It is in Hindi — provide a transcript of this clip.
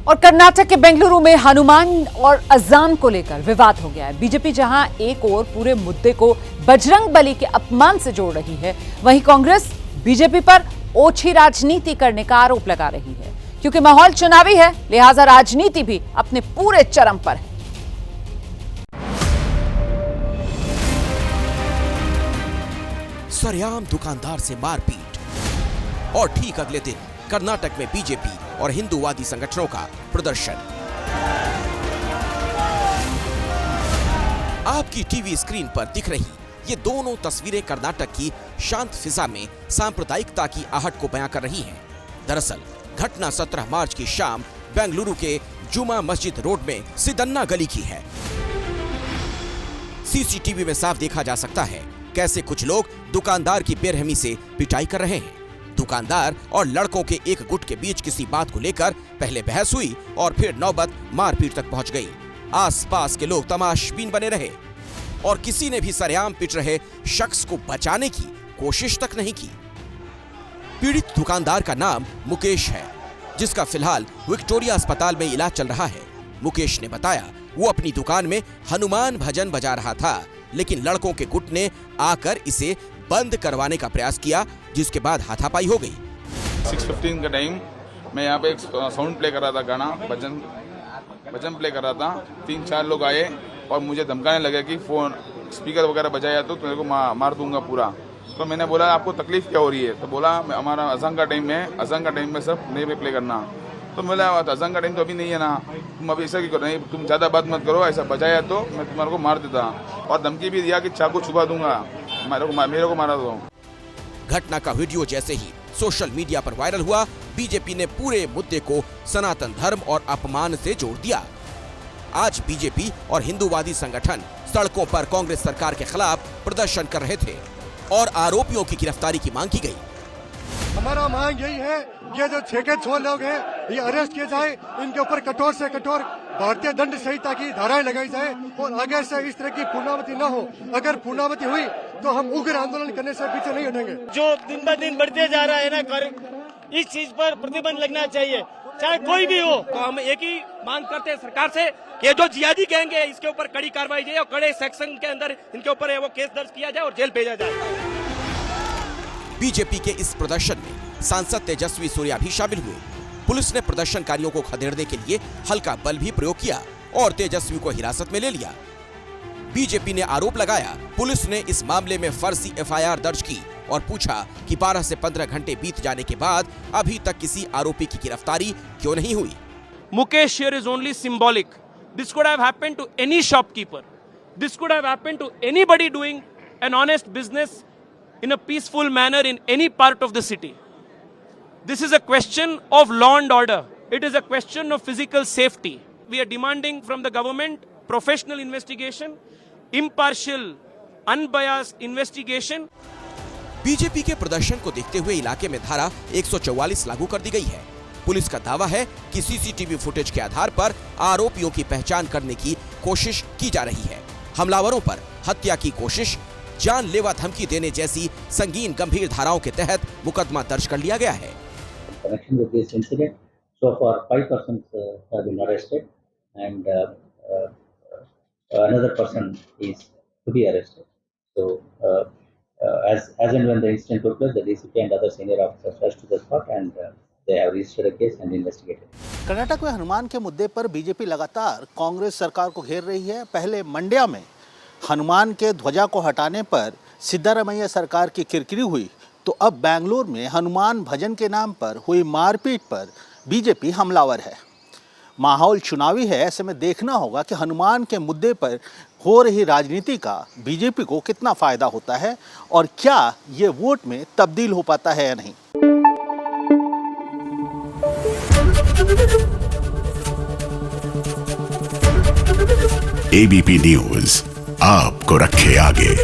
और कर्नाटक के बेंगलुरु में हनुमान और अजान को लेकर विवाद हो गया है। बीजेपी जहां एक ओर पूरे मुद्दे को बजरंग बली के अपमान से जोड़ रही है, वहीं कांग्रेस बीजेपी पर ओछी राजनीति करने का आरोप लगा रही है। क्योंकि माहौल चुनावी है, लिहाजा राजनीति भी अपने पूरे चरम पर है। सरेआम दुकानदार से मारपीट और ठीक अगले दिन कर्नाटक में बीजेपी और हिंदूवादी संगठनों का प्रदर्शन। आपकी टीवी स्क्रीन पर दिख रही ये दोनों तस्वीरें कर्नाटक की शांत फिजा में सांप्रदायिकता की आहट को बयां कर रही हैं। दरअसल घटना 17 मार्च की शाम बेंगलुरु के जुमा मस्जिद रोड में सिदन्ना गली की है। सीसीटीवी में साफ देखा जा सकता है कैसे कुछ लोग दुकानदार की बेरहमी से पिटाई कर रहे हैं। दुकानदार और लड़कों के एक गुट के बीच किसी बात को लेकर पहले बहस हुई और फिर नौबत मारपीट तक पहुंच गई। आसपास के लोग तमाशबीन बने रहे और किसी ने भी सरेआम पिट रहे शख्स को बचाने की कोशिश तक नहीं की। पीड़ित दुकानदार का नाम मुकेश है, जिसका फिलहाल विक्टोरिया अस्पताल में इलाज चल रहा है। मुकेश ने बताया वो अपनी दुकान में हनुमान भजन बजा रहा था, लेकिन लड़कों के गुट ने आकर इसे बंद करवाने का प्रयास किया, जिसके बाद हाथापाई हो गई। 6:15 का टाइम मैं यहाँ पे एक साउंड प्ले कर रहा था, गाना भजन प्ले कर रहा था। 3-4 लोग आए और मुझे धमकाने लगे कि फोन स्पीकर वगैरह बजाया तो मेरे को मार दूंगा पूरा। तो मैंने बोला आपको तकलीफ क्या हो रही है? तो बोला हमारा अज़ान का टाइम में सब नहीं प्ले करना। तो बोला अज़ान का टाइम तो अभी नहीं है ना, तुम अभी ऐसा क्यों कर रहे हैं? तुम ज़्यादा बात मत करो, ऐसा बजाया तो मैं तुम्हारे को मार देता। और धमकी भी दिया कि चाकू छुपा दूंगा, मेरे को मारा दो। घटना का वीडियो जैसे ही सोशल मीडिया पर वायरल हुआ, बीजेपी ने पूरे मुद्दे को सनातन धर्म और अपमान से जोड़ दिया। आज बीजेपी और हिंदूवादी संगठन सड़कों पर कांग्रेस सरकार के खिलाफ प्रदर्शन कर रहे थे और आरोपियों की गिरफ्तारी की मांग की गई। हमारा मांग यही है, ये जो 6 लोग हैं ये अरेस्ट किए जाए, इनके ऊपर कठोर से कठोर भारतीय दंड संहिता की धाराएं लगाई जाए और आगे से इस तरह की पुनरावृत्ति न हो। अगर पुनरावृत्ति हुई तो हम उग्र आंदोलन करने से पीछे नहीं हटेंगे। जो दिन ब दिन बढ़ते जा रहा है ना, इस चीज पर प्रतिबंध लगना चाहिए, चाहे कोई भी हो। तो हम एक ही मांग करते हैं सरकार से कि जो जिहादी गैंग है इसके ऊपर कड़ी कार्रवाई जाए और कड़े सेक्शन के अंदर इनके ऊपर वो केस दर्ज किया जाए और जेल भेजा जाए। बीजेपी के इस प्रदर्शन में सांसद तेजस्वी सूर्या भी शामिल हुए। पुलिस ने प्रदर्शनकारियों को खदेड़ने के लिए हल्का बल भी प्रयोग किया और तेजस्वी को हिरासत में ले लिया। बीजेपी ने आरोप लगाया पुलिस ने इस मामले में फर्जी एफआईआर दर्ज की और पूछा कि 12 से 15 घंटे बीत जाने के बाद अभी तक किसी आरोपी की गिरफ्तारी क्यों नहीं हुई। Mukesh here is only symbolic. This could have happened to any shopkeeper. This could have happened to anybody doing an honest business in a peaceful manner in any part of the city. This is a question of law and order. It is a question of physical safety. We are demanding from the government professional investigation, impartial, unbiased investigation. BJP के प्रदर्शन को देखते हुए इलाके में धारा 144 लागू कर दी गई है। पुलिस का दावा है कि सीसीटीवी फुटेज के आधार पर आरोपियों की पहचान करने की कोशिश की जा रही है। हमलावरों पर हत्या की कोशिश, जानलेवा धमकी देने जैसी संगीन गंभीर धाराओं के तहत मुकदमा दर्ज कर लिया गया है। Connection with this incident, so far 5 persons have been arrested and another person is to be arrested. So as and when the incident took place, the DCP and other senior officers rushed to the spot and they have registered a case and investigated. Karnataka में हनुमान के मुद्दे पर बीजेपी लगातार कांग्रेस सरकार को घेर रही है। पहले मंड्या में हनुमान के ध्वजा को हटाने पर सिद्धारमैया सरकार की किरकिरी हुई, तो अब बेंगलुरु में हनुमान भजन के नाम पर हुई मारपीट पर बीजेपी हमलावर है। माहौल चुनावी है, ऐसे में देखना होगा कि हनुमान के मुद्दे पर हो रही राजनीति का बीजेपी को कितना फायदा होता है और क्या ये वोट में तब्दील हो पाता है या नहीं। एबीपी न्यूज़ आपको रखे आगे।